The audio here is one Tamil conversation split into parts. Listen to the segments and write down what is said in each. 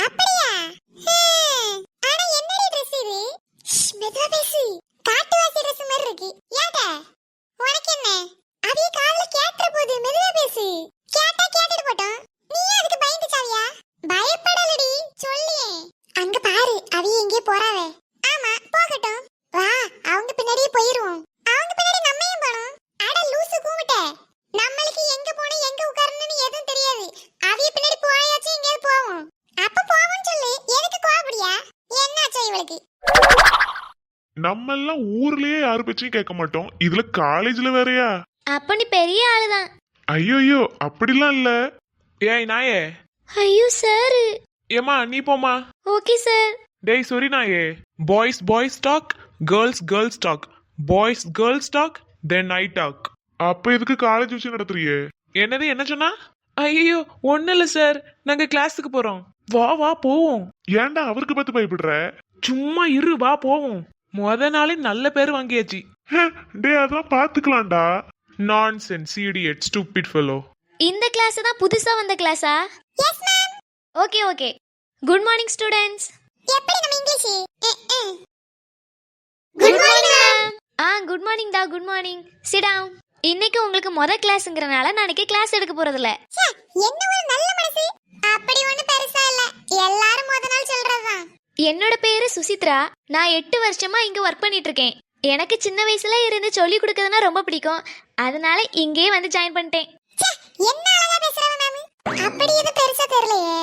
அப்படியா? ஆனா என்னடி Dress இது? மெதுவா பேசு. காட்டுவாசி Dress மாதிரி இருக்கு. ஏன்டா? உனக்கு என்ன? அவிய காதுல கேட்ற போது மெதுவா பேசு. கேட்டா கேட்டுட்டு போட்டோம். நீ அதுக்கு பயந்து சாவியா? பயப்படலடி, சொல்லியே. அங்க பாரு, அவிய எங்கே போறாவே. ஆமா, போகட்டும். வா, அவங்க பின்னாடியே போயிருவோம். அவங்க பின்னாடி நம்ம ஏன் போறோம்? அட லூசு கூமுட்ட. நம்மளுக்கு எங்க போணும் எங்க உட்காரணும்னு எதுவும் தெரியாது. அவிய பின்னாடி போயாச்சு எங்கேயாவது போவோம். அப்ப போவோம்னு சொல்லு. எதுக்கு கோவப்படியா? என்னாச்சோ இவளுக்கு? நம்ம எல்லாம் ஊர்லயே யாரு பேச்சையும் கேட்க மாட்டோம், இதுல காலேஜ்ல வேறயா? அப்ப நீ பெரிய ஆளுதான். ஐயோ அப்படிலாம் இல்ல. ஏய் நாயே. ஐயோ சார். ஏமா நீ போமா. Okay sir. டேய் sorry நாயே. Boys boys talk, girls girls talk, boys girls talk, then I talk. அப்ப எதுக்கு காலேஜ் விஷயம் நடத்துறியே? என்னது என்ன சொன்னா? ஐயோ ஒன்னும் இல்ல சார், நாங்க கிளாஸுக்கு போறோம். வா வா போவோம். ஏன்டா அவருக்கு பார்த்து பயப்படுற? சும்மா இரு, வா போவோம். முத நாளே நல்ல பேர் வாங்கியாச்சு. டே அதெல்லாம் பாத்துக்கலாம்டா. Nonsense idiot stupid fellow. இந்த கிளாஸ் தான் புதுசா வந்த கிளாஸா? Yes ma'am. Okay okay. Good morning students. எப்படி நம்ம English? Good morning ma'am. Good morning டா, குட் மார்னிங். Sit down. இன்னைக்கு உங்களுக்கு முத கிளாஸ்ங்கறனால நாளைக்கு கிளாஸ் எடுக்க போறது இல்ல. என்ன ஒரு நல்ல மனசு. அப்படி ஒண்ணு பெருசா இல்ல. எல்லாரும் முத நாள் சொல்றதுதான். என்னோட பேரு சுசித்ரா. நான் 8 வருஷமா இங்க ஒர்க் பண்ணிட்டு இருக்கேன். எனக்கு சின்ன வயசுல இருந்து சொல்லி கொடுக்கறதுனா ரொம்ப பிடிக்கும். அதனால இங்கே வந்து ஜாயின் பண்ணிட்டேன். என்ன அழகா பேசுறவ மேம். அப்படி எது பெருசா தெரியலையே.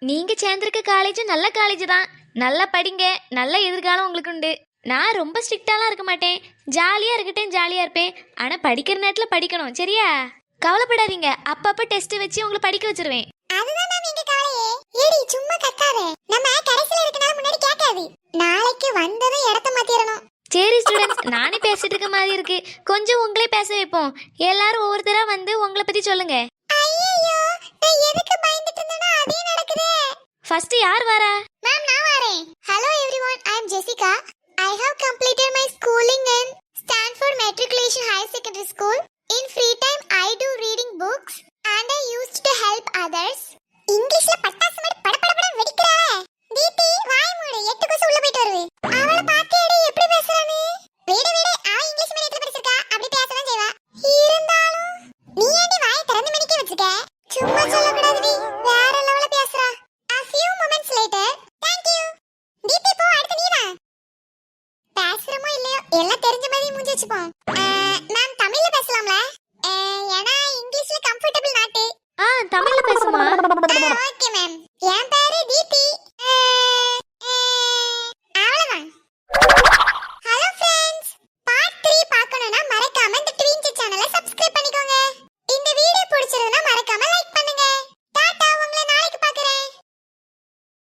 நீங்க சேர்ந்திருக்க காலேஜ் நல்ல காலேஜ் தான். நல்லா படிங்க, நல்ல எதிர்காலம் உங்களுக்கு உண்டு. நான் ரொம்ப ஸ்ட்ரிக்டாலாம் இருக்க மாட்டேன். ஜாலியா இருக்கட்டும், ஜாலியா இருப்பேன். ஆனா படிக்கிற நேரத்துல படிக்கணும், சரியா? கவலைப்படாதீங்க, அப்பப்ப டெஸ்ட் வச்சு உங்களை படிக்க வச்சிருவேன். அதுதான் மேம் எங்க கவலையே. ஏடி சும்மா கத்தாத. நம்ம கடைசில இருக்கனால முன்னாடி கேட்காது. நாளைக்கு வந்ததும் இடத்த மாத்திரணும். சரி ஸ்டூடெண்ட்ஸ், நானே பேசிட்டு இருக்க மாதிரி இருக்கு. கொஞ்சம் உங்களே பேச வைப்போம். எல்லாரும் ஒவ்வொருத்தரா வந்து உங்களை பத்தி சொல்லுங்க. ஐயோ, நான் எதுக்கு பயந்துட்டு இருந்தேனோ அதே நடக்குதே. ஃபர்ஸ்ட் யார் வரா? மேம் நான் வரேன். Hello everyone, I am Jessica. I have completed my schooling in Stanford Matriculation Higher Secondary School. In free time I do reading books and I used to help others. இங்கிலீஷ்ல பட்டாசு மாதிரி படபடபட வெடிக்கறாளே. தீதி வாய் மூடு, 8 கொசு உள்ள போயிட்டு வருது. அவள பாத்தியடி எப்படி பேசுறானே. வீடு அவ இங்கிலீஷ் மீடியத்துல படிச்சிருக்கா, அப்படி பேசதான் செய்வா. இருந்தாலும் நீ ஏன்டி வாயை திறந்து மணிக்கு வச்சிருக்க? சும்மா சொல்லக்கூடாதுடி, வேற லெவல்ல பேசுறா. A few moments later, thank you. தீதி போ, அடுத்து நீதான். பேசுறமோ இல்லையோ எல்லாம் தெரிஞ்ச மாதிரி மூஞ்சி வச்சுப்போம். மேம் தமிழ்ல பேசலாம்ல?